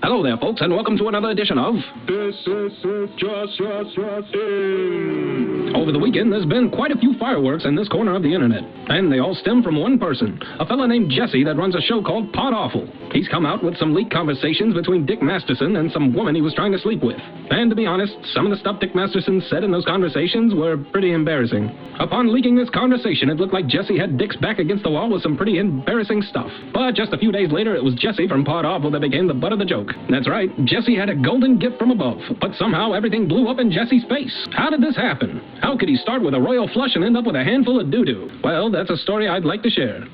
Hello there, folks, and welcome to another edition of This is just in. Over the weekend, there's been quite a few fireworks in this corner of the internet, and they all stem from one person, a fella named Jesse that runs a show called Pod Awful. He's come out with some leaked conversations between Dick Masterson and some woman he was trying to sleep with. And to be honest, some of the stuff Dick Masterson said in those conversations were pretty embarrassing. Upon leaking this conversation, it looked like Jesse had Dick's back against the wall with some pretty embarrassing stuff. But just a few days later, it was Jesse from Pod Awful that became the butt of the joke. That's right, Jesse had a golden gift from above, but somehow everything blew up in Jesse's face. How did this happen? How could he start with a royal flush and end up with a handful of doo-doo? Well, that's a story I'd like to share.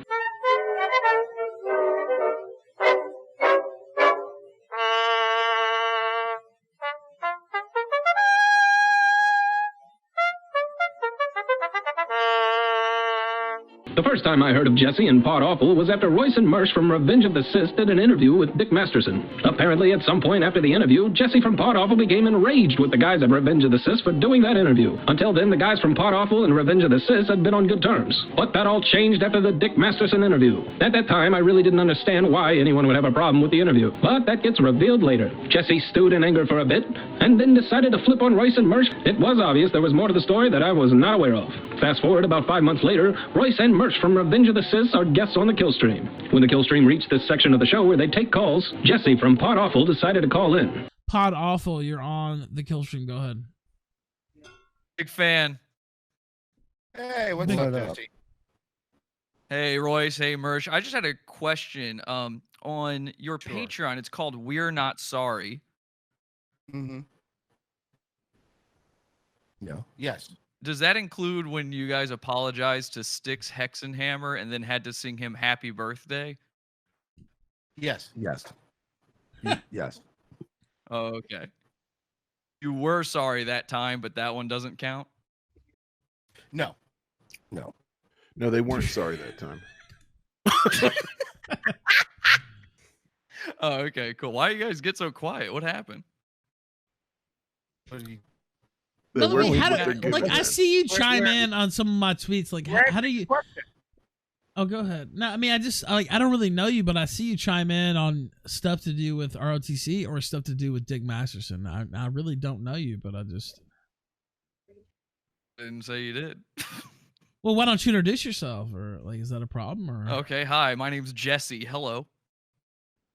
The first time I heard of Jesse and Pod Awful was after Royce and Mersh from Revenge of the Sis did an interview with Dick Masterson. Apparently, at some point after the interview, Jesse from Pod Awful became enraged with the guys at Revenge of the Sis for doing that interview. Until then, the guys from Pod Awful and Revenge of the Sis had been on good terms. But that all changed after the Dick Masterson interview. At that time, I really didn't understand why anyone would have a problem with the interview. But that gets revealed later. Jesse stewed in anger for a bit, and then decided to flip on Royce and Mersh. It was obvious there was more to the story that I was not aware of. Fast forward about 5 months later, Royce and Mersh from Revenge of the Sis are guests on the Killstream. When the Killstream reached this section of the show where they take calls, Jesse from Pod Awful decided to call in. Pod Awful, you're on the Killstream. Go ahead. Big fan. Hey, what's up, Jesse? Hey, Royce. Hey, Mersh. I just had a question. On your Patreon, it's called We're Not Sorry. Mm-hmm. No. Yes. Does that include when you guys apologized to Styx Hexenhammer and then had to sing him Happy Birthday? Yes. Yes. Yes. Oh, okay. You were sorry that time, but that one doesn't count? No. No. No, they weren't sorry that time. Oh, okay, cool. Why you guys get so quiet? What happened? What do you... No, I mean, I see you chime in on some of my tweets. Like, how do you? Oh, go ahead. No, I mean, I don't really know you, but I see you chime in on stuff to do with ROTC or stuff to do with Dick Masterson. I really don't know you, but I just didn't say you did. Well, why don't you introduce yourself? Or like, is that a problem? Or okay, hi, my name's Jesse. Hello.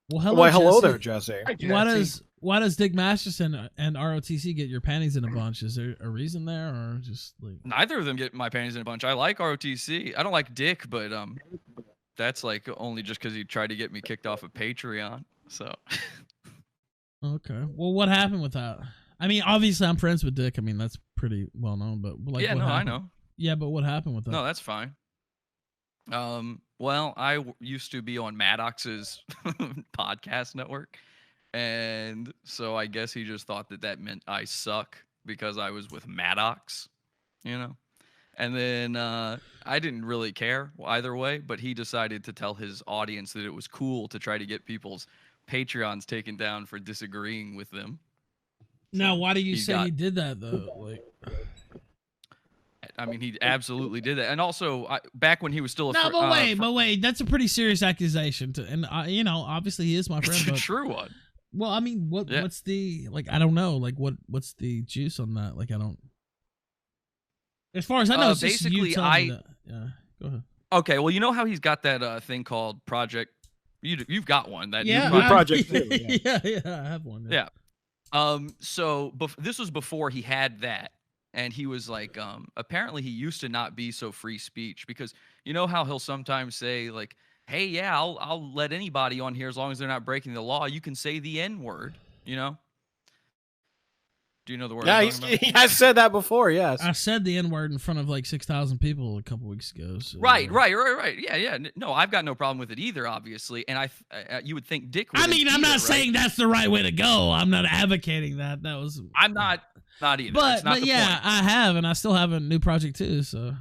Well, hello. Why, hello Jesse. there, Jesse. Hi, Jesse. Why does Dick Masterson and ROTC get your panties in a bunch? Is there a reason there, or just like Neither of them get my panties in a bunch? I like ROTC. I don't like Dick, but that's like only just because he tried to get me kicked off of Patreon. So. Okay. Well, what happened with that? I mean, obviously, I'm friends with Dick. I mean, that's pretty well known. But like, yeah, what no, happened? I know. Yeah, but what happened with that? No, that's fine. Well, I used to be on Maddox's podcast network, and so I guess he just thought that meant I suck because I was with Maddox, you know? And then I didn't really care either way, but he decided to tell his audience that it was cool to try to get people's Patreons taken down for disagreeing with them. Now, why do you say he did that, though? Like, I mean, he absolutely did that. And also, back when he was still a but wait, that's a pretty serious accusation. And you know, obviously he is my friend. It's a but, true one. Well, I mean, what's the, like, I don't know, like, what's the juice on that? Like, I don't. As far as I know, it's basically, just you telling me that. Yeah, go ahead. Okay, well, you know how he's got that thing called Project. You've got one. That yeah, new Project too. Yeah, I have one. Yeah. So this was before he had that. And he was like, apparently he used to not be so free speech because you know how he'll sometimes say like, hey, yeah, I'll let anybody on here as long as they're not breaking the law. You can say the N-word, you know? Do you know the word? Yeah, he has said that before, yes. I said the N-word in front of like 6,000 people a couple weeks ago. So. Right. Yeah. No, I've got no problem with it either, obviously. And you would think Dick would. I mean, I'm not saying that's the right way to go. I'm not advocating that. That was. I'm not either. But not yeah, point. I have, and I still have a new project too. So.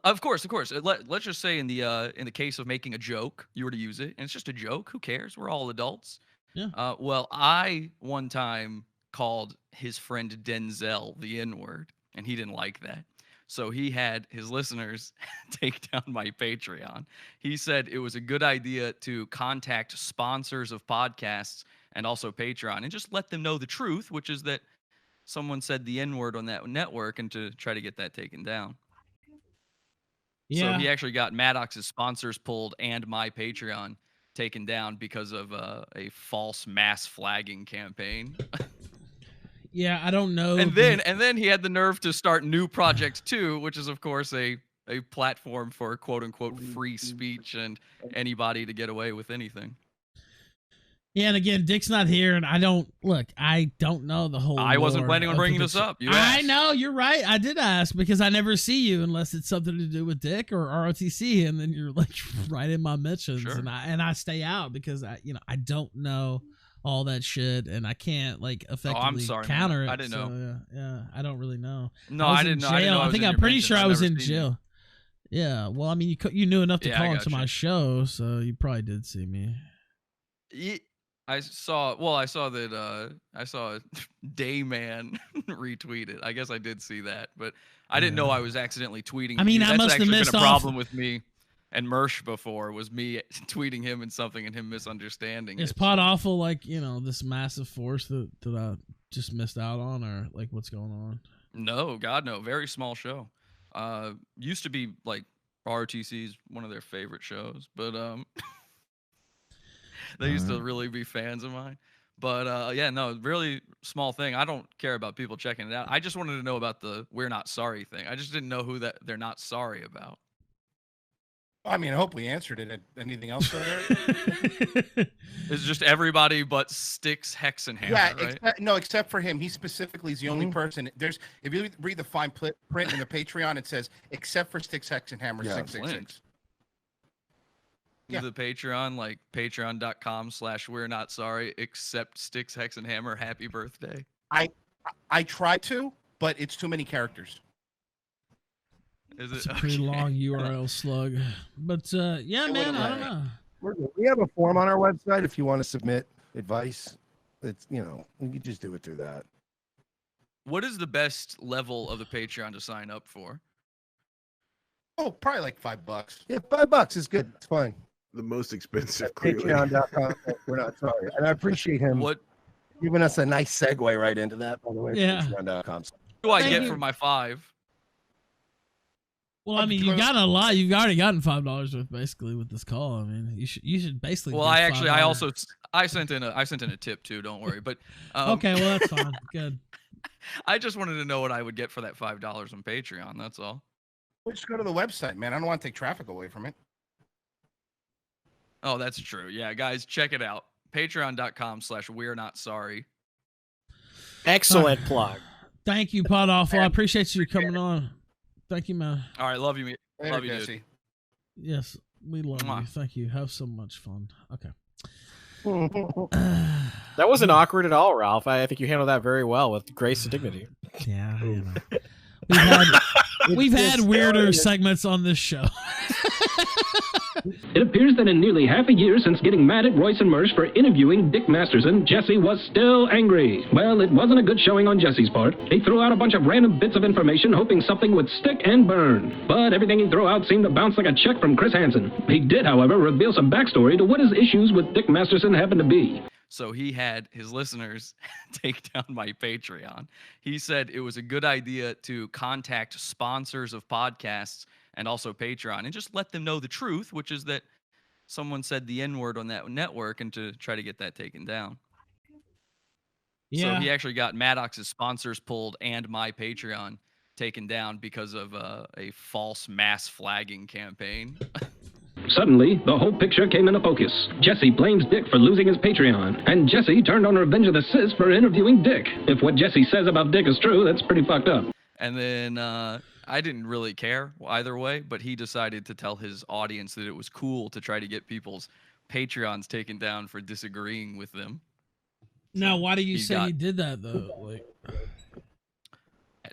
Of course. Let's just say in the case of making a joke, you were to use it, and it's just a joke. Who cares? We're all adults. Yeah. Well, I one time called his friend Denzel the N-word, and he didn't like that. So he had his listeners take down my Patreon. He said it was a good idea to contact sponsors of podcasts and also Patreon, and just let them know the truth, which is that someone said the N-word on that network, and to try to get that taken down. Yeah. So he actually got Maddox's sponsors pulled and my Patreon taken down because of a false mass flagging campaign. Yeah, I don't know. And then he had the nerve to start New Project 2, which is of course a platform for quote unquote free speech and anybody to get away with anything. Yeah, and again, Dick's not here, and I don't know the whole. I wasn't lore planning on of bringing the this show. up. You I asked. know, you're right. I did ask because I never see you unless it's something to do with Dick or ROTC, and then you're like right in my mentions, Sure. and I stay out because I don't know all that shit, and I can't like effectively I'm sorry, counter man. it. I didn't know. Yeah, I don't really know. No, I was I in didn't know. jail. I didn't know. I think I'm pretty sure I was in jail. Yeah, well, I mean, you knew enough to Yeah, I call got into you. my show, so you probably did see me. I saw that Dayman retweeted. I guess I did see that, but I didn't know I was accidentally tweeting. I mean, you. I That's must have actually missed been a off- problem with me and Mersh before, was me tweeting him and something and him misunderstanding Is it. Pod Awful like, this massive force that I just missed out on, or like what's going on? No, God, no. Very small show. Used to be like ROTC's one of their favorite shows, but they used to really be fans of mine. But yeah, no, really small thing. I don't care about people checking it out. I just wanted to know about the "we're not sorry" thing. I just didn't know who that they're not sorry about. I mean, I hope we answered it. Anything else over there? It's just everybody but Styx, Hex, and Hammer, Yeah, right? except for him. He specifically is the only person. If you read the fine print in the Patreon, it says except for Styx, Hex, and Hammer 666. Yeah. The Patreon, like patreon.com/we're not sorry, except Styx, Hex, and Hammer. Happy birthday. I try to, but it's too many characters. Is It's it a pretty okay. long URL slug. But yeah, man, I don't know. We have a form on our website if you want to submit advice. It's you can just do it through that. What is the best level of the Patreon to sign up for? Oh, probably like $5. Yeah, $5 is good. It's fine. The most expensive, clearly. Patreon.com. We're not sorry. And I appreciate him giving us a nice segue right into that, by the way. Yeah. Patreon.com. What do I Thank get you. for my $5? Well, I mean, you got a lot. You've already gotten $5 worth basically with this call. I mean, you should basically. Well, give $5. I sent in a tip too. Don't worry. But Okay, well that's fine. Good. I just wanted to know what I would get for that $5 on Patreon. That's all. We'll just go to the website, man. I don't want to take traffic away from it. Oh, that's true. Yeah, guys, check it out. Patreon.com/we're not sorry. Excellent plug. Thank you, Pod Awful. I appreciate you coming on. Thank you, man. All right, love you, mate. Later, Love you, Jesse. dude. Yes, we love Mwah. you. Thank you. Have so much fun. Okay. That wasn't awkward at all, Ralph. I think you handled that very well with grace and dignity. Yeah, we've had weirder segments on this show. It appears that in nearly half a year since getting mad at Royce and Mersh for interviewing Dick Masterson, Jesse was still angry. Well, it wasn't a good showing on Jesse's part. He threw out a bunch of random bits of information hoping something would stick and burn. But everything he threw out seemed to bounce like a check from Chris Hansen. He did, however, reveal some backstory to what his issues with Dick Masterson happened to be. So he had his listeners take down my Patreon. He said it was a good idea to contact sponsors of podcasts and also Patreon and just let them know the truth, which is that someone said the N-word on that network, and to try to get that taken down. Yeah. So he actually got Maddox's sponsors pulled and my Patreon taken down because of a false mass flagging campaign. Suddenly, the whole picture came into focus. Jesse blames Dick for losing his Patreon, and Jesse turned on Revenge of the Sis for interviewing Dick. If what Jesse says about Dick is true, that's pretty fucked up. And then I didn't really care either way, but he decided to tell his audience that it was cool to try to get people's Patreons taken down for disagreeing with them. Now, why do you He say got- he did that though? Like,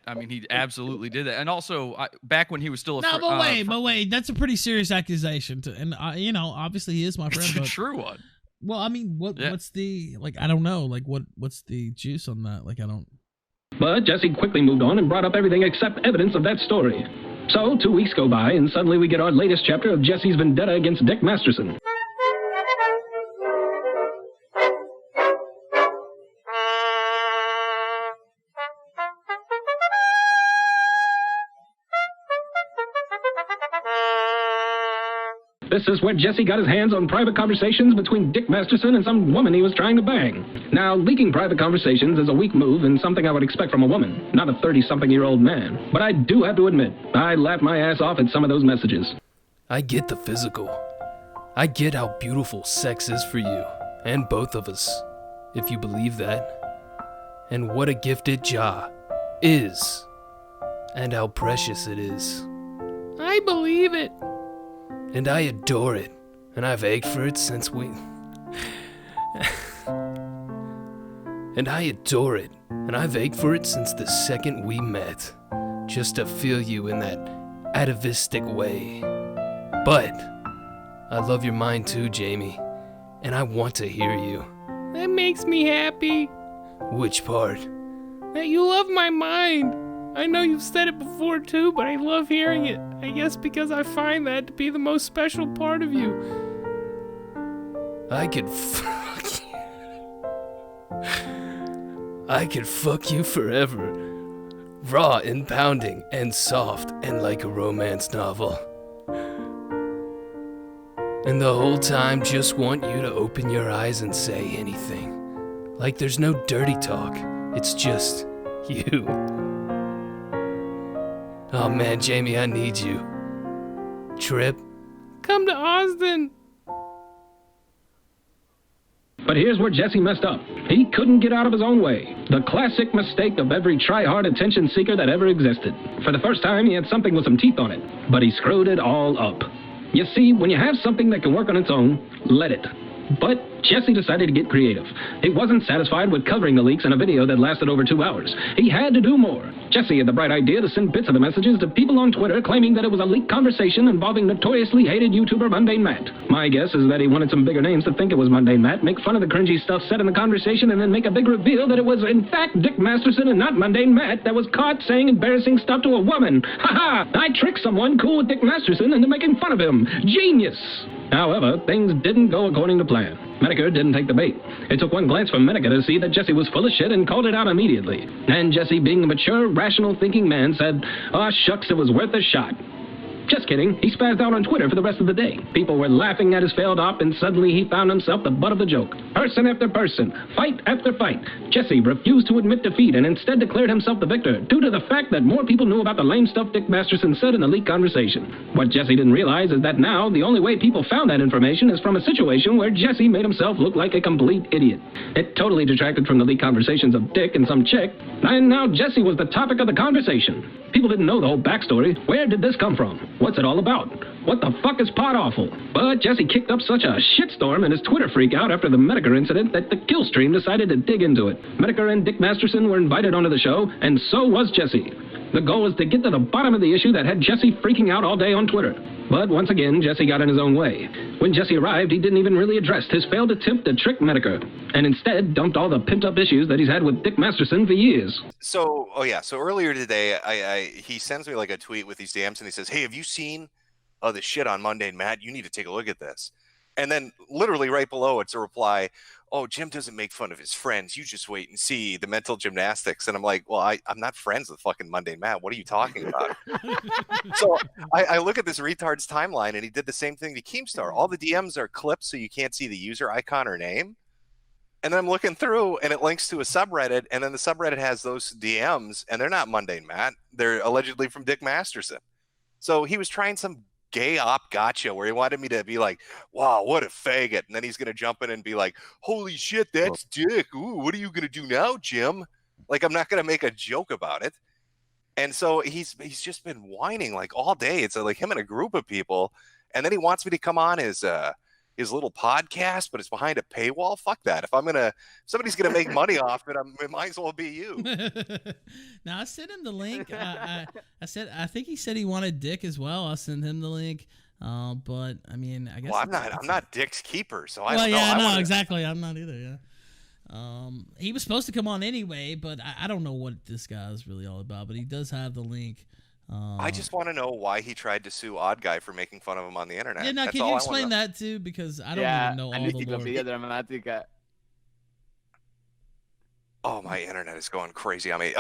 I mean, he absolutely did that. And also, back when he was still a no, but wait, that's a pretty serious accusation. And obviously he is my friend. It's a But, true one. well, I mean, Yeah. what's the I don't know. Like, what's the juice on that? Like, I don't. But Jesse quickly moved on and brought up everything except evidence of that story. So 2 weeks go by, and suddenly we get our latest chapter of Jesse's vendetta against Dick Masterson. This is where Jesse got his hands on private conversations between Dick Masterson and some woman he was trying to bang. Now, leaking private conversations is a weak move and something I would expect from a woman, not a 30-something-year-old man. But I do have to admit, I laughed my ass off at some of those messages. I get the physical. I get how beautiful sex is for you, and both of us, if you believe that. And what a gifted jaw is, and how precious it is. I believe it. And I adore it, and I've ached for it since we... And I adore it, and I've ached for it since the second we met. Just to feel you in that atavistic way. But I love your mind too, Jamie, and I want to hear you. That makes me happy. Which part? That you love my mind. I know you've said it before too, but I love hearing it. I guess because I find that to be the most special part of you. I could fuck you. I could fuck you forever. Raw and pounding and soft and like a romance novel. And the whole time just want you to open your eyes and say anything. Like there's no dirty talk. It's just you. Oh man, Jamie, I need you. Trip, come to Austin. But here's where Jesse messed up. He couldn't get out of his own way. The classic mistake of every try-hard attention seeker that ever existed. For the first time, he had something with some teeth on it, but he screwed it all up. You see, when you have something that can work on its own, let it. But Jesse decided to get creative. He wasn't satisfied with covering the leaks in a video that lasted over 2 hours. He had to do more. Jesse had the bright idea to send bits of the messages to people on Twitter claiming that it was a leaked conversation involving notoriously hated YouTuber Mundane Matt. My guess is that he wanted some bigger names to think it was Mundane Matt, make fun of the cringy stuff said in the conversation, and then make a big reveal that it was in fact Dick Masterson and not Mundane Matt that was caught saying embarrassing stuff to a woman. Ha ha! I tricked someone cool with Dick Masterson into making fun of him. Genius! However, things didn't go according to plan. Metokur didn't take the bait. It took one glance from Metokur to see that Jesse was full of shit and called it out immediately. And Jesse, being a mature, rational thinking man, said, "Aw, shucks, it was worth a shot." Just kidding. He spazzed out on Twitter for the rest of the day. People were laughing at his failed op, and suddenly he found himself the butt of the joke. Person after person, fight after fight. Jesse refused to admit defeat and instead declared himself the victor due to the fact that more people knew about the lame stuff Dick Masterson said in the leaked conversation. What Jesse didn't realize is that now the only way people found that information is from a situation where Jesse made himself look like a complete idiot. It totally detracted from the leaked conversations of Dick and some chick, and now Jesse was the topic of the conversation. People didn't know the whole backstory. Where did this come from? What's it all about? What the fuck is pot awful? But Jesse kicked up such a shitstorm in his Twitter freakout after the Metokur incident that the Killstream decided to dig into it. Metokur and Dick Masterson were invited onto the show, and so was Jesse. The goal was to get to the bottom of the issue that had Jesse freaking out all day on Twitter. But once again, Jesse got in his own way. When Jesse arrived, he didn't even really address his failed attempt to trick Metokur, and instead dumped all the pent-up issues that he's had with Dick Masterson for years. So earlier today, he sends me like a tweet with these DMs, and he says, "Hey, have you seen this shit on Mundane Matt? You need to take a look at this." And then literally right below, it's a reply, "Oh, Jim doesn't make fun of his friends. You just wait and see the mental gymnastics." And I'm like, well, I'm not friends with fucking Mundane Matt. What are you talking about? So I look at this retard's timeline, and he did the same thing to Keemstar. All the DMs are clipped so you can't see the user icon or name. And then I'm looking through, and it links to a subreddit, and then the subreddit has those DMs, and they're not Mundane Matt. They're allegedly from Dick Masterson. So he was trying some gay op gotcha where he wanted me to be like, "Wow, what a faggot," and then he's gonna jump in and be like, "Holy shit, that's Dick. Ooh, what are you gonna do now, Jim?" Like, I'm not gonna make a joke about it. And so he's just been whining like all day. It's like him and a group of people, and then he wants me to come on his little podcast, but it's behind a paywall. Fuck that. If somebody's gonna make money off it, it might as well be you. Now I sent him the link. I think he said he wanted Dick as well. I'll send him the link. But I mean, I guess. Well, I'm not Dick's keeper, so I well, don't know. Yeah, no, exactly. I'm not either. Yeah. He was supposed to come on anyway, but I don't know what this guy is really all about. But he does have the link. I just want to know why he tried to sue Odd Guy for making fun of him on the internet. Yeah, now can you explain that too? Because I don't even know all the lore. Oh, my internet is going crazy on me.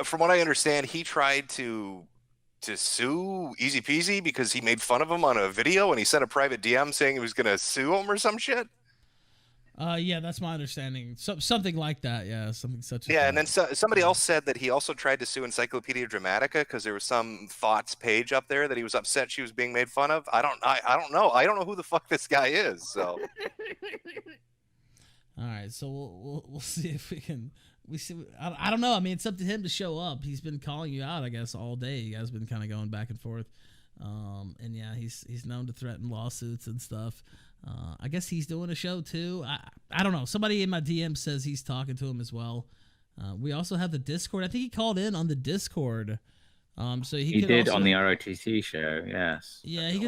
From what I understand, he tried to to sue Easy Peasy because he made fun of him on a video and he sent a private DM saying he was going to sue him or some shit? Yeah, that's my understanding. Something like that. Yeah, something such. Yeah, and then somebody else said that he also tried to sue Encyclopedia Dramatica because there was some thoughts page up there that he was upset she was being made fun of. I don't know. I don't know who the fuck this guy is. So. All right, so we'll see if we can. I don't know. I mean, it's up to him to show up. He's been calling you out, I guess, all day. You guys been kind of going back and forth. And yeah, he's known to threaten lawsuits and stuff. I guess he's doing a show too. I don't know. Somebody in my DM says he's talking to him as well. We also have the Discord. I think he called in on the Discord. So he did also... on the ROTC show. Yes. Yeah. He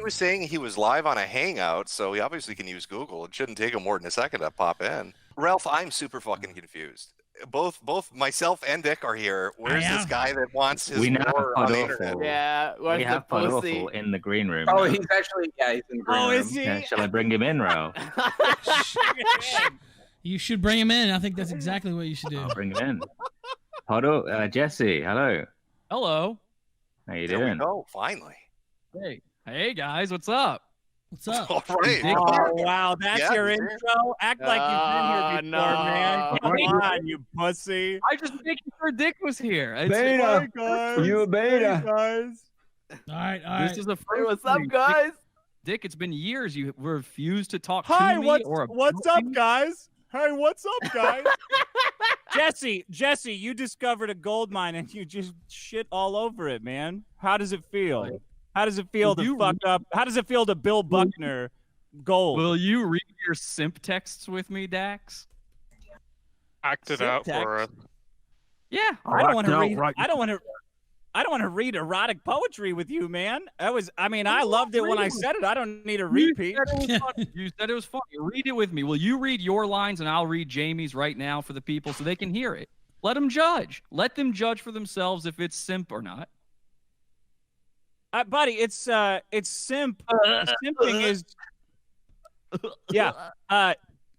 was saying he was live on a Hangout, so he obviously can use Google. It shouldn't take him more than a second to pop in. Ralph, I'm super fucking confused. Both myself and Dick are here. Where's this guy that wants his war on the internet? Yeah, we have Pod Awful in the green room. Oh, now. he's actually he's in the green room. Oh, is he? Yeah, shall I bring him in, Ro? You should bring him in. I think that's exactly what you should do. I'll bring him in. Jesse, hello. Hello. How you There we doing? go, finally. Hey guys, what's up? What's up? All right. Oh, wow, that's Yeah, your he's intro? Act like you've been here before, man. Come on, you pussy. I just making sure Dick was here. Beta. guys. You a beta. Hey, guys. All right. This is the first. Hey, what's up, thing. guys? Dick, it's been years. You refused to talk Hi, to me what's up, guys? Hey, what's up, guys? Jesse, you discovered a gold mine and you just shit all over it, man. How does it feel? How does it feel to fuck up? How does it feel to Bill Buckner gold? Will you read your simp texts with me, Dax? Act it out for us. Yeah, I don't want to read. I don't want to read erotic poetry with you, man. I loved it when I said it. I don't need a repeat. You said it was funny. Read it with me. Will you read your lines and I'll read Jamie's right now for the people so they can hear it? Let them judge. Let them judge for themselves if it's simp or not. Buddy, it's simp. Simping is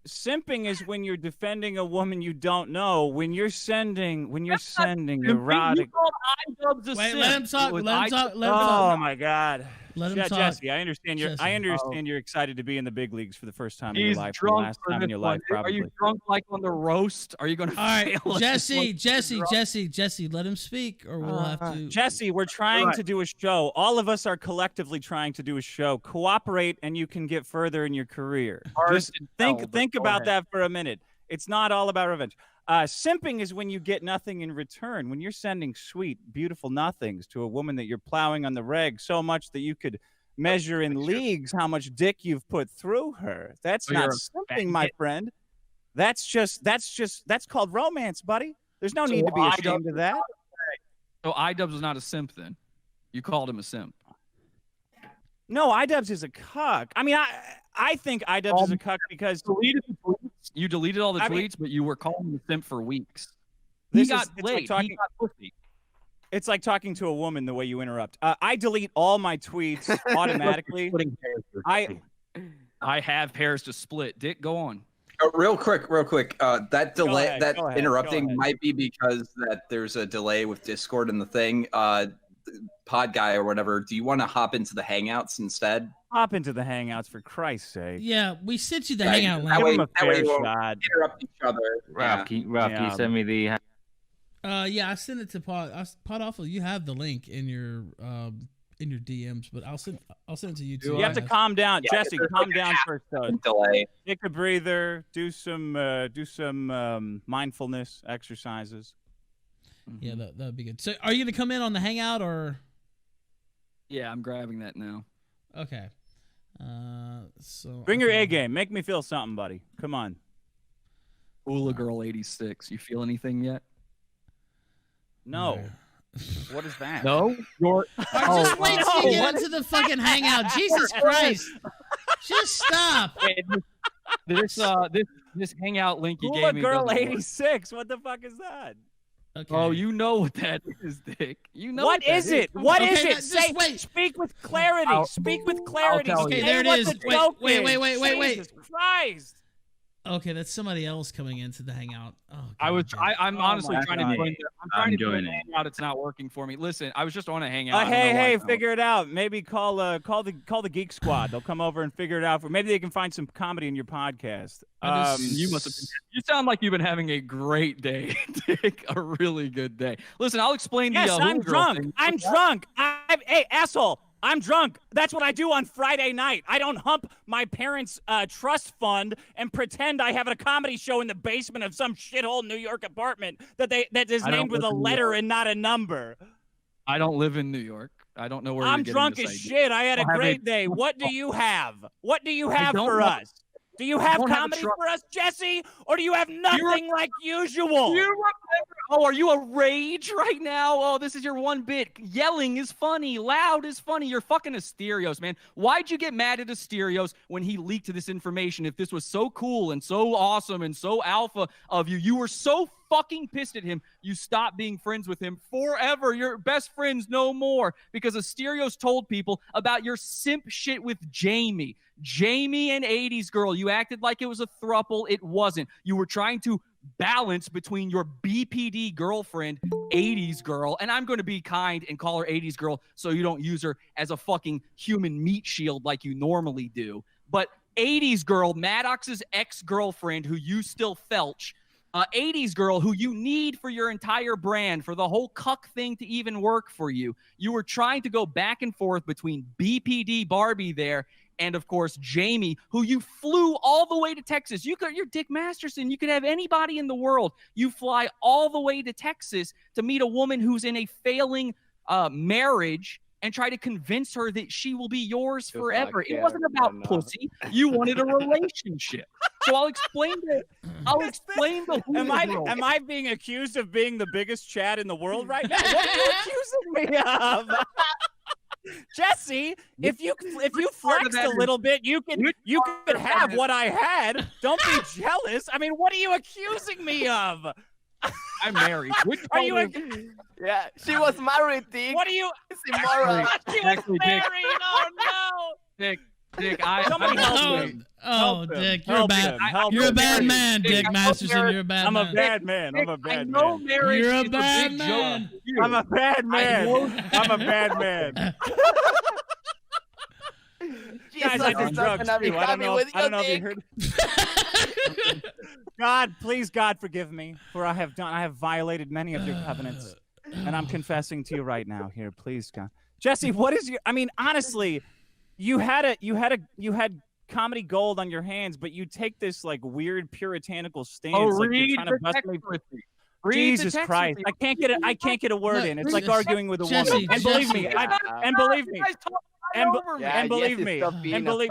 simping is when you're defending a woman you don't know. When you're sending erotic. Wait, let him talk. Oh my God. Let him talk. Jesse, I understand you're excited to be in the big leagues for the first time in your life. Drunk last time in your life, probably. Are you drunk like on the roast? Are you going to All right, Jesse, let him speak or we'll have to. Jesse, we're trying to do a show. All of us are collectively trying to do a show. Cooperate and you can get further in your career. Just think about that for a minute. It's not all about revenge. Simping is when you get nothing in return. When you're sending sweet, beautiful nothings to a woman that you're plowing on the reg so much that you could measure in leagues how much dick you've put through her. That's not simping, my friend. That's called romance, buddy. There's no need to be ashamed of that. So iDubbbz was not a simp then? You called him a simp. No, iDubbbz is a cuck. I mean, I think iDubbbz is a cuck because you deleted all the tweets, but you were calling him a simp for weeks. He got pussy. It's like talking to a woman the way you interrupt. I delete all my tweets automatically. I have hairs to split. Dick, go on. Real quick. That delay, interrupting might be because that there's a delay with Discord and the thing. Pod guy or whatever, do you want to hop into the Hangouts instead? Hop into the Hangouts for Christ's sake. Yeah, we sent you the Hangout link. That way fair we won't shot. interrupt each other. Ralph, can you send me the? Yeah, I sent it to Pod Awful. You have the link in your DMs, but I'll send it to you too. You have to calm down, Jesse. Calm down first, though. Delay. Take a breather. Do some mindfulness exercises. Yeah, that'd be good. So, are you gonna come in on the Hangout or? Yeah, I'm grabbing that now. Okay. So bring your A game. Make me feel something, buddy. Come on. Oola Girl 86. You feel anything yet? No. What is that? No. Just wait till you get into the fucking Hangout. Jesus Christ! Just stop. This Hangout link you gave me. Oola Girl 86. What the fuck is that? Okay. Oh, you know what that is, Dick. You know what is it? What is it? Just wait. Speak with clarity. Speak with clarity. Okay, there it is. Wait. Jesus Christ. Okay, that's somebody else coming into the hangout. Oh, I'm honestly trying to join. I'm trying to join the hangout. It's not working for me. Listen, I was just on a hangout. Hey, figure it out. Maybe call the Geek Squad. They'll come over and figure it out. Maybe they can find some comedy in your podcast. You must have. You sound like you've been having a great day, Dick. A really good day. Listen, I'll explain. Yes, I'm drunk. I'm drunk. Hey, asshole. I'm drunk. That's what I do on Friday night. I don't hump my parents' trust fund and pretend I have a comedy show in the basement of some shithole New York apartment that is named with a letter and not a number. I don't live in New York. I don't know where I'm drunk as shit. I had a great day. What do you have? What do you have for us? Do you have comedy for us, Jesse? Or do you have nothing like usual? You remember? Oh, are you a rage right now? Oh, this is your one bit. Yelling is funny. Loud is funny. You're fucking Asterios, man. Why'd you get mad at Asterios when he leaked this information? If this was so cool and so awesome and so alpha of you, you were so fucking pissed at him, you stopped being friends with him forever. You're best friends no more because Asterios told people about your simp shit with Jamie. Jamie and 80s girl. You acted like it was a throuple. It wasn't. You were trying to balance between your BPD girlfriend, 80s girl, and I'm going to be kind and call her 80s girl so you don't use her as a fucking human meat shield like you normally do. But 80s girl, Maddox's ex-girlfriend who you still felch, 80s girl who you need for your entire brand, for the whole cuck thing to even work for you. You were trying to go back and forth between BPD Barbie there and, of course, Jamie, who you flew all the way to Texas. You're Dick Masterson. You could have anybody in the world. You fly all the way to Texas to meet a woman who's in a failing marriage and try to convince her that she will be yours forever. It wasn't about pussy. You wanted a relationship. So I'll explain the Am I being accused of being the biggest Chad in the world right now? What are you accusing me of? Jesse, if you flexed a little bit, you could have what I had. Don't be jealous. I mean, what are you accusing me of? I'm married. Are you? Yeah, she was married, Dick. What are you? It's immoral. She was married. Oh no. Dick, somebody help him. Oh, Dick, you're bad. You're a bad man, Dick Masterson. You're a bad man. I'm a bad man. I'm a bad man. You're a bad man. I'm a bad man. I'm a bad man. Guys, I do drugs too. I don't know if you heard. God, please, God, forgive me, for I have violated many of your covenants, and I'm confessing to you right now. Here, please, God. Jesse, what is your? I mean, honestly, you had comedy gold on your hands, but you take this like weird puritanical stance. Like you're trying to bust me. Jesus Christ! I can't get a word in. It's like arguing with a woman. And believe me, and believe me. And believe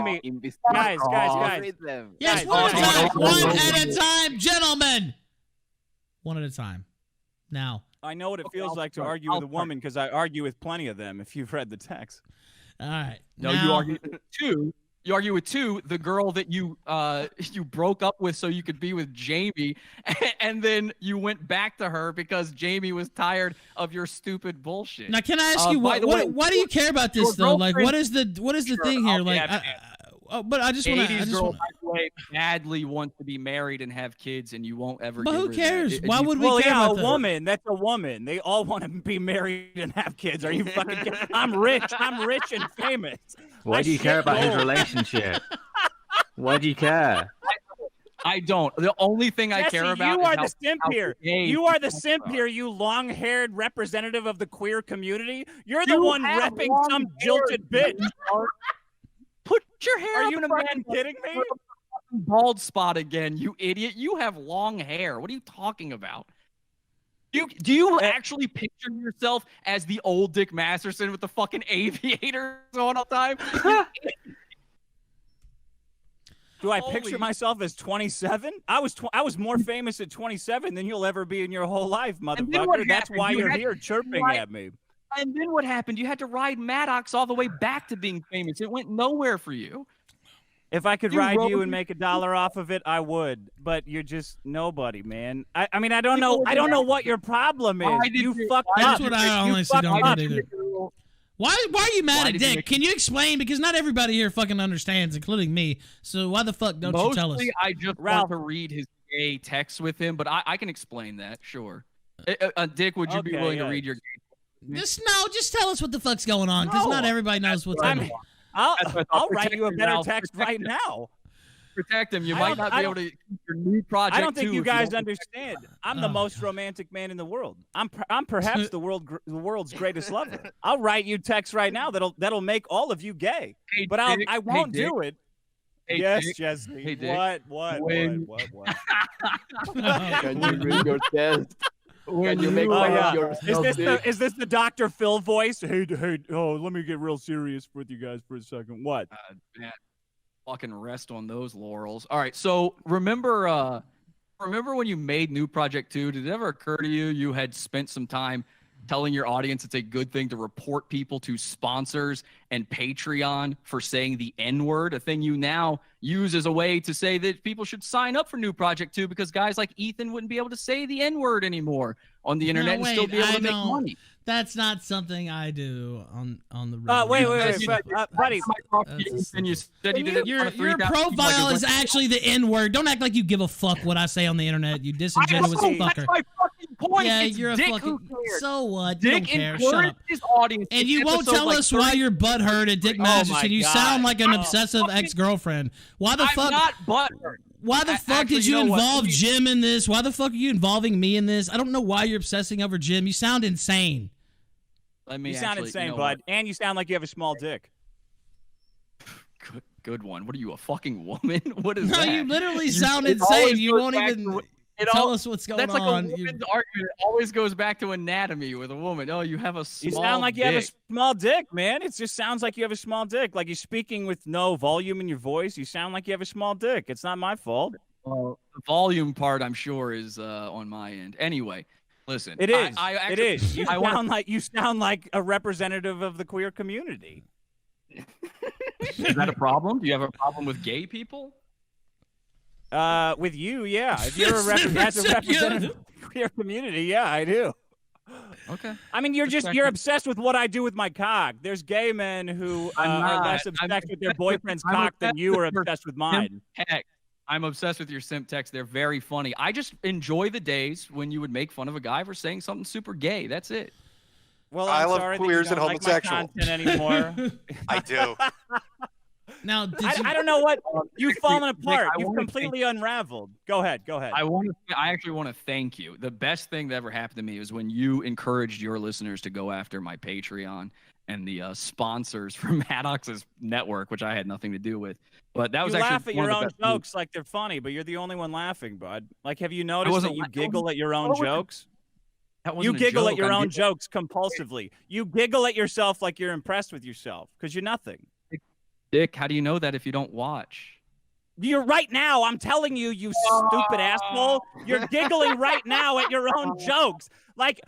me, guys. Yes, one at a time, gentlemen. One at a time. Now. I know what it feels like to argue with a woman because I argue with plenty of them. If you've read the text. All right. No, you argue with two. You argue with two, the girl that you broke up with so you could be with Jamie, and then you went back to her because Jamie was tired of your stupid bullshit. Now, can I ask you why do you care about this though? Like, what is the thing here? Like, but I just want to. 80s girl, by the way, badly wants to be married and have kids, and you won't ever. But who cares? Why would we care about a woman? That's a woman. They all want to be married and have kids. Are you fucking kidding? I'm rich and famous. Why do you care about his relationship? Why do you care? I don't. The only thing I care about you are the simp here. You are the simp here, you long-haired representative of the queer community. You're the one repping some jilted bitch. Put your hair. Are you fucking kidding me? Bald spot again, you idiot. You have long hair. What are you talking about? Do you actually picture yourself as the old Dick Masterson with the fucking aviators on all the time? Do I picture myself as 27? I was more famous at 27 than you'll ever be in your whole life, motherfucker. That's why you're here chirping at me. And then what happened? You had to ride Maddox all the way back to being famous. It went nowhere for you. If I could ride you and make $1 off of it, I would. But you're just nobody, man. I mean, I don't know what your problem is. You fucked up. That's what I honestly don't get either. Why are you mad Why at did you Dick? make- Can you explain? Because not everybody here fucking understands, including me. So why the fuck don't you tell us? Mostly, I just want to read his gay text with him, but I can explain that. Sure. Dick, would you be willing to read your? Just tell us what the fuck's going on, because not everybody knows what's going on. I'll write you a better text right now. Protect him. You might not be able to keep your new project. I don't think too you if guys don't understand. I'm the most romantic man in the world. I'm perhaps the world's greatest lover. I'll write you text right now that'll make all of you gay. Hey, but Dick, I won't do it. Hey, Yes, Dick. Jesse. Hey, Dick. What? Can you read your test? Can you make fun of yourself? Is this the Dr. Phil voice? Hey, let me get real serious with you guys for a second. What? Man, fucking rest on those laurels. All right, so remember when you made New Project 2, did it ever occur to you you had spent some time telling your audience it's a good thing to report people to sponsors and Patreon for saying the N-word, a thing you now use as a way to say that people should sign up for New Project 2 because guys like Ethan wouldn't be able to say the N-word anymore on the internet and still be able to make money. That's not something I do on the wait, buddy. Your profile is actually the N-word. Don't act like you give a fuck what I say on the internet, you disingenuous fucker. That's my fucking point. Yeah, it's you're a Dick fucking. who cares. So what? Dick You don't care. Shut up. his audience. And you won't tell us why you're butthurt at Dick Masterson. You sound like an obsessive ex-girlfriend. Why the fuck? I'm not butthurt. Why the fuck did you involve Jim in this? Why the fuck are you involving me in this? I don't know why you're obsessing over Jim. You sound insane. You sound insane, bud. And you sound like you have a small dick. Good one. What are you, a fucking woman? What is No, that? you literally sound insane. You won't even tell us what's going on. That's like a woman's argument. It always goes back to anatomy with a woman. Oh, you have a small You sound like you dick. have a small dick, man. It just sounds like you have a small dick. Like you're speaking with no volume in your voice. You sound like you have a small dick. It's not my fault. Well, the volume part, I'm sure, is on my end. Anyway, listen. It is. I It is. You sound like a representative of the queer community. Is that a problem? Do you have a problem with gay people? With you, yeah. If you're as a representative of the queer community, yeah, I do. Okay. I mean, you're obsessed with what I do with my cock. There's gay men who are less obsessed with their boyfriend's cock than you are obsessed with mine. I'm obsessed with your simp texts. They're very funny. I just enjoy the days when you would make fun of a guy for saying something super gay. That's it. Well, I I'm love sorry queers that you and don't like my homosexuals. content anymore. I do. Now, I don't know what you've fallen apart. I You've wanna completely unraveled. Go ahead. I actually want to thank you. The best thing that ever happened to me was when you encouraged your listeners to go after my Patreon and the sponsors from Maddox's network, which I had nothing to do with. But that was you actually laugh at one your of the own best jokes like they're funny, but you're the only one laughing, bud. Like, have you noticed that you giggle at your own jokes? You giggle at your own jokes compulsively. You giggle at yourself like you're impressed with yourself because you're nothing. Dick, how do you know that if you don't watch? You're right now. I'm telling you, you stupid asshole. You're giggling right now at your own jokes. Like,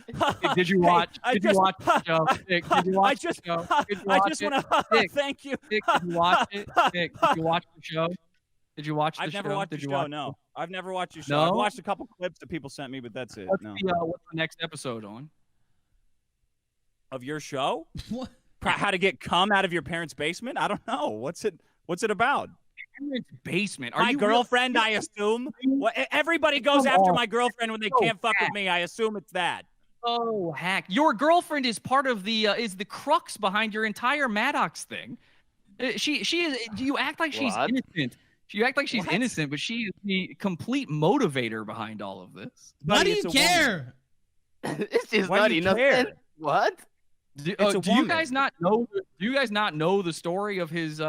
did you watch? Did you watch the show? Dick, did you watch the show? I just want to thank you. Dick, did you watch it? Dick, did you watch the show? Did you watch the show? I've never watched the show. No, I've never watched your show. No? I've watched a couple clips that people sent me, but that's it. What's No. what's the next episode on? Of your show? What? How to get cum out of your parents' basement? I don't know. What's it about? Parents' basement. My girlfriend, I assume. Everybody goes after my girlfriend when they can't fuck with me. I assume it's that. Oh, hack. Your girlfriend is part of the is the crux behind your entire Maddox thing. She is. You act like she's innocent. You act like she's innocent, but she is the complete motivator behind all of this. Why do you care? It's just Why not do you enough. care? What? Do you guys not know? Do you guys not know the story of his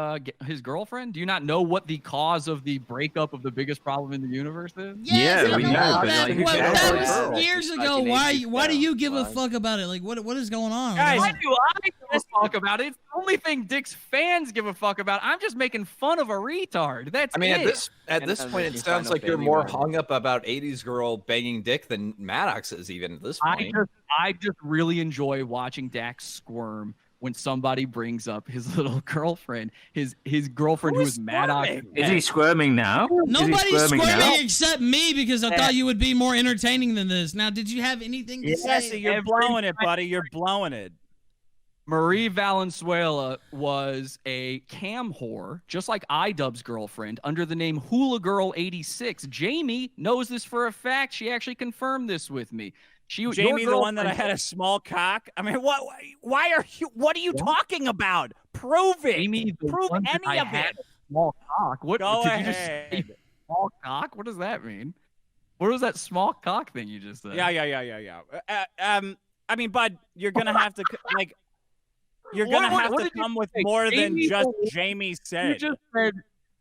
girlfriend? Do you not know what the cause of the breakup of the biggest problem in the universe is? Yeah, we know. That was years ago. Why do you give a fuck about it? Like, what is going on? Guys, Why do I give a fuck about it? It's the only thing Dick's fans give a fuck about. I'm just making fun of a retard. That's I mean, it. at this point, it sounds like you're more hung up about 80s girl banging Dick than Maddox is even at this point. I just really enjoy watching Dax squirm when somebody brings up his little girlfriend, his girlfriend who is Maddox. Is he squirming now? Nobody's squirming except me because I thought you would be more entertaining than this. Now, did you have anything to say? Jesse, you're blowing it, buddy. You're blowing it. Marie Valenzuela was a cam whore, just like iDubbbz's girlfriend, under the name Hula Girl 86. Jamie knows this for a fact. She actually confirmed this with me. Jamie, the one that I had a small cock. I mean, what? Why are you? What are you talking about? Prove it. Jamie, Prove any of it. Small cock. What? Go did ahead. you just say? Small cock? What does that mean? What was that small cock thing you just said? Yeah. I mean, bud, you're gonna have to like. You're gonna have to come with more than just Jamie said.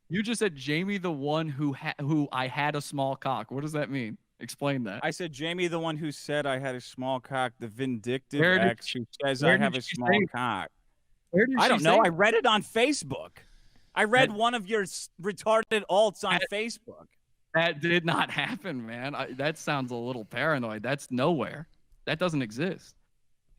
You just said Jamie, the one who I had a small cock. What does that mean? Explain that. I said Jamie, the one who said I had a small cock, the vindictive ex who says I have a small cock. I don't know. I read it on Facebook. I read one of your retarded alts on Facebook. That did not happen, man. That sounds a little paranoid. That's nowhere. That doesn't exist.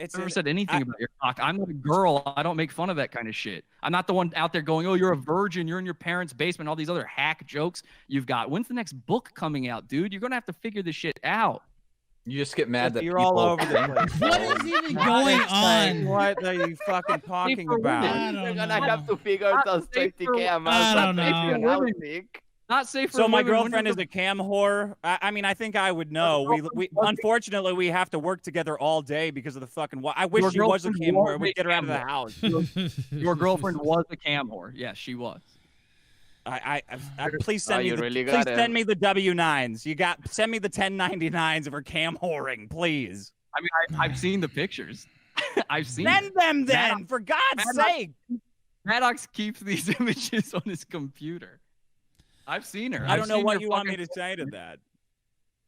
I've never said anything about your cock. I'm not a girl. I don't make fun of that kind of shit. I'm not the one out there going, oh, you're a virgin. You're in your parents' basement. All these other hack jokes you've got. When's the next book coming out, dude? You're going to have to figure this shit out. You just get mad that you're all over the place. What is even going on? What are you fucking talking about? You're going to have to figure out those safety cameras. I don't know. Not safe for So my women. girlfriend is a cam whore. I mean, I think I would know. We unfortunately we have to work together all day because of the fucking. I wish she was a cam whore. We'd get her out of the house. Your girlfriend was a cam whore. Yes, she was. Please send me. Please send me the W-9s. Send me the 1099s of her cam whoring, please. I mean, I've seen the pictures. I've seen. Send them then, for God's sake. Maddox keeps these images on his computer. I've seen her. I don't know what you want me to say to that.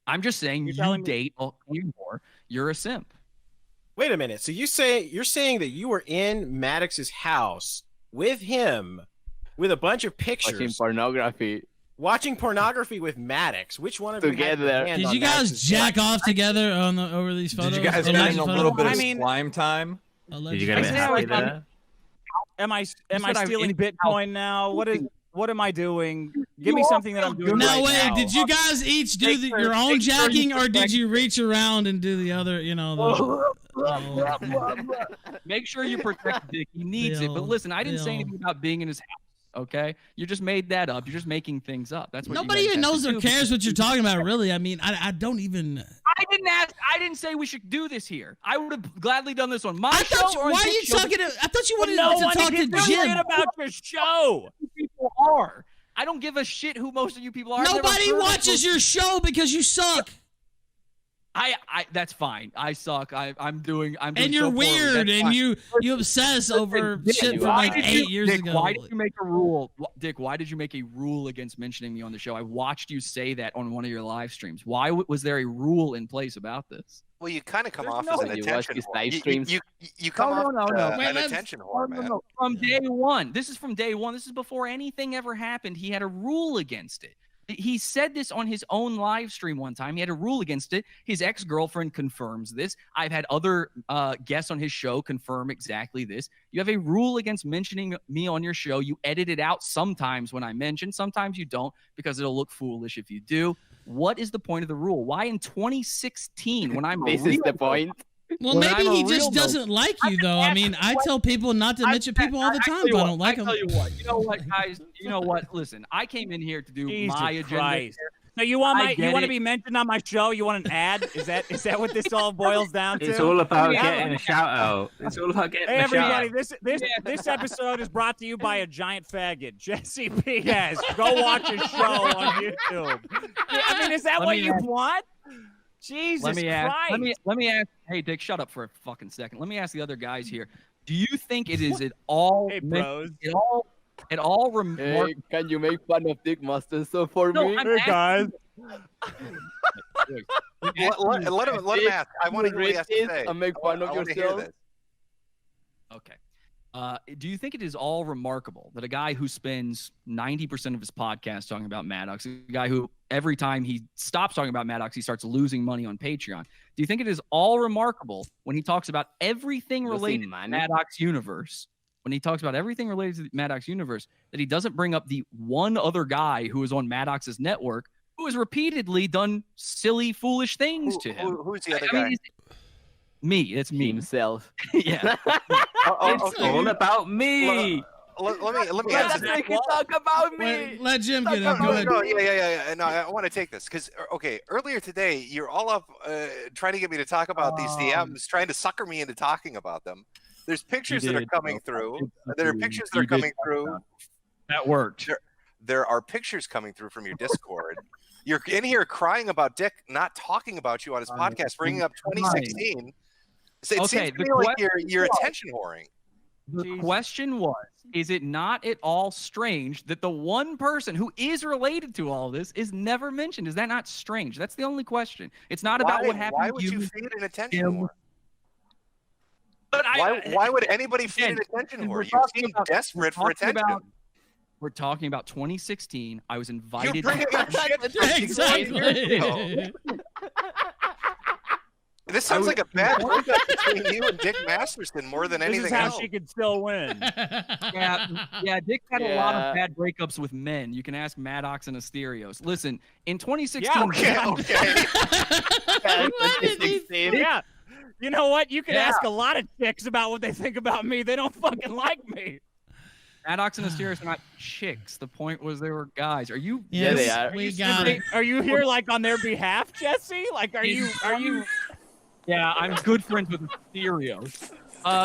I'm just saying you date a cam whore. You're a simp. Wait a minute. So you're saying that you were in Maddox's house with him, with a bunch of pictures, watching pornography with Maddox. Which one of you had your hand Did on you guys Maddox's jack jacket? off together over these photos? Did you guys get in a little bit of slime time? Did you get a bit happy there? Am I stealing Bitcoin now? What am I doing? Give me something that I'm doing. No, right wait. now. Did you guys each do your own jacking, or did you reach around and do the other? You know. Make sure you protect Dick. He needs it. But listen, I didn't say anything about being in his house. Okay, you just made that up. You're just making things up. That's what nobody even knows or cares what you're talking about. Really, I mean, I don't even. I didn't ask. I didn't say we should do this here. I would have gladly done this on my show. Why are you talking? I thought you wanted to talk to Jim about your show. People are. I don't give a shit who most of you people are. Nobody watches your show because you suck. That's fine. I suck. I'm doing and you're so weird, and you obsess over shit from like 8 years Dick, ago. Why did you make a rule, Dick? Why did you make a rule against mentioning me on the show? I watched you say that on one of your live streams. Why was there a rule in place about this? Well, you kind of come off as an attention whore. You come off an attention whore, man. No. From day one. This is from day one. This is before anything ever happened. He had a rule against it. He said this on his own live stream one time. He had a rule against it. His ex-girlfriend confirms this. I've had other guests on his show confirm exactly this. You have a rule against mentioning me on your show. You edit it out sometimes when I mention. Sometimes you don't because it'll look foolish if you do. What is the point of the rule? Why in 2016 when I'm This is the point. Well, maybe he just doesn't like you, though. I mean, I tell people not to mention people all the time if I don't like them. I tell you what. You know what, guys? You know what? Listen, I came in here to do my agenda. Christ. So you want to be mentioned on my show? You want an ad? Is that what this all boils down to? It's all about getting a shout out. It's all about getting a shout out. Hey, everybody, this episode is brought to you by a giant faggot, Jesse P.S. Go watch his show on YouTube. I mean, is that what you want? Jesus Christ. Let me ask. Hey, Dick, shut up for a fucking second. Let me ask the other guys here. Do you think it is at all? Hey, bros. Hey, can you make fun of Dick Masterson for me? Hey, guys. let him ask. I want to hear what he has to say. And make fun of yourself. Okay. Do you think it is all remarkable that a guy who spends 90% of his podcast talking about Maddox, a guy who every time he stops talking about Maddox, he starts losing money on Patreon? Do you think it is all remarkable when he talks about everything related to Maddox universe, when he talks about everything related to the Maddox universe, that he doesn't bring up the one other guy who is on Maddox's network who has repeatedly done silly, foolish things to him? Who's the other guy? Me. It's me. Himself. Yeah. It's all about me. Let me Let answer. us talk about me. Let Jim get in. Go ahead. Yeah. No, I want to take this because earlier today you're all up trying to get me to talk about these DMs, trying to sucker me into talking about them. There's pictures that are coming through. There are pictures that are coming through. That worked. There are pictures coming through from your Discord. You're in here crying about Dick not talking about you on his podcast, bringing up 2016. So it seems to me like you're attention whoring. The question was, is it not at all strange that the one person who is related to all this is never mentioned? Is that not strange? That's the only question. It's not about what happened. Why would you feed an attention whore? But why would anybody feed an attention whore? You seem desperate for attention. We're talking about 2016. I was invited. You're bringing up shit from Exactly. This sounds like a bad breakup between you and Dick Masterson more than anything This is how else. she could still win. Yeah, Dick had a lot of bad breakups with men. You can ask Maddox and Asterios. Listen, in 2016. Yeah. You know what? You can ask a lot of chicks about what they think about me. They don't fucking like me. Maddox and Asterios are not chicks. The point was they were guys. Are you? Yes, they are. We got it. Are you here like on their behalf, Jesse? Like, are you? Yeah, I'm good friends with Asterios.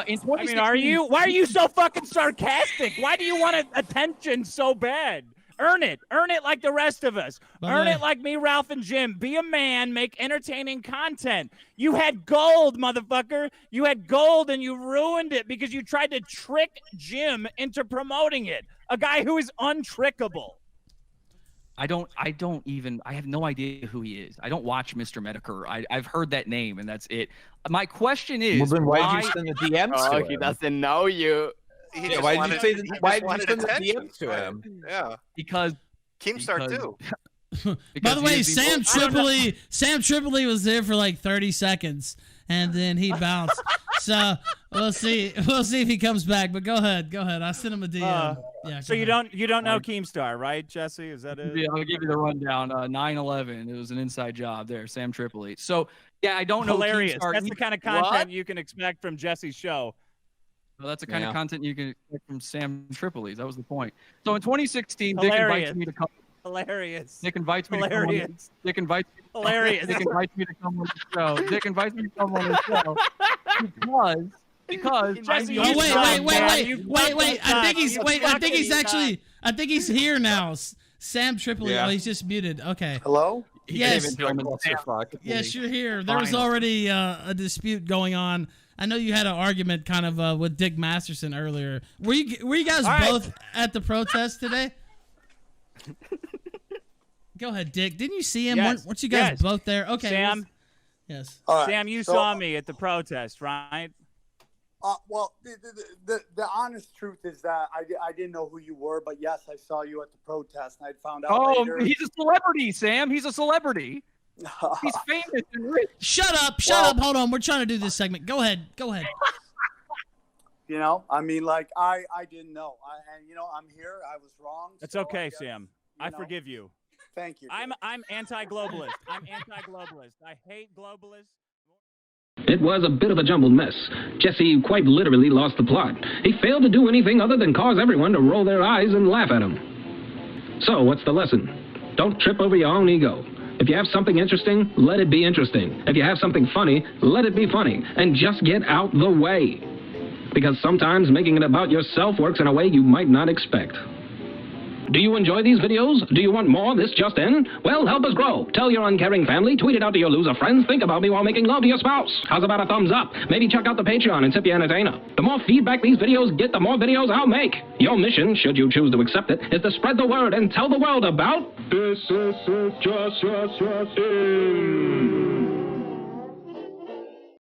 In 2016, I mean, are you? Why are you so fucking sarcastic? Why do you want attention so bad? Earn it. Earn it like the rest of us. Earn it like me, Ralph, and Jim. Be a man. Make entertaining content. You had gold, motherfucker. You had gold, and you ruined it because you tried to trick Jim into promoting it. A guy who is untrickable. I have no idea who he is. I don't watch Mr. Metokur. I've heard that name, and that's it. My question is, well, then why did you send the DMs to him? He doesn't know you. Why did you send the DMs to him? Yeah, because Keemstar too. By the way, Sam Tripoli was there for like 30 seconds, and then he bounced. So we'll see if he comes back. But go ahead. I sent him a DM. So you don't know Keemstar, right, Jesse? Is that it? Yeah, I'll give you the rundown. 9/11. It was an inside job there. Sam Tripoli. So yeah, I don't know. Hilarious. Keemstar. That's the kind of content you can expect from Jesse's show. Well, that's the kind of content you can expect from Sam Tripoli. That was the point. So in 2016, Dick invites me to come. Hilarious. Dick invites me to come on. Dick invites me. Hilarious. Dick invites me to come on the show. Dick invites me to come on the show because. Jesse, wait. I think he's here now. Sam Tripoli. Yeah. Oh, he's just muted. Okay. Hello? Yes. Yes, you're here. There was already a dispute going on. I know you had an argument kind of with Dick Masterson earlier. Were you guys both at the protest today? Go ahead, Dick. Didn't you see him? Yes. Weren't you guys both there? Okay. Sam? Yes. Sam, you saw me at the protest, right? Well, the honest truth is that I didn't know who you were, but yes, I saw you at the protest, and I found out later. He's a celebrity, Sam. He's a celebrity. He's famous and rich. Shut up. Hold on. We're trying to do this segment. Go ahead. You know, I mean, like, I didn't know. I'm here. I was wrong. It's okay, Sam. I forgive you. Thank you. I'm anti-globalist. I hate globalists. It was a bit of a jumbled mess. Jesse quite literally lost the plot. He failed to do anything other than cause everyone to roll their eyes and laugh at him. So, what's the lesson? Don't trip over your own ego. If you have something interesting, let it be interesting. If you have something funny, let it be funny. And just get out the way. Because sometimes making it about yourself works in a way you might not expect. Do you enjoy these videos? Do you want more? This just in? Well, help us grow. Tell your uncaring family, tweet it out to your loser friends, think about me while making love to your spouse. How's about a thumbs up? Maybe check out the Patreon and tip your entertainer. The more feedback these videos get, the more videos I'll make. Your mission, should you choose to accept it, is to spread the word and tell the world about... This is just in.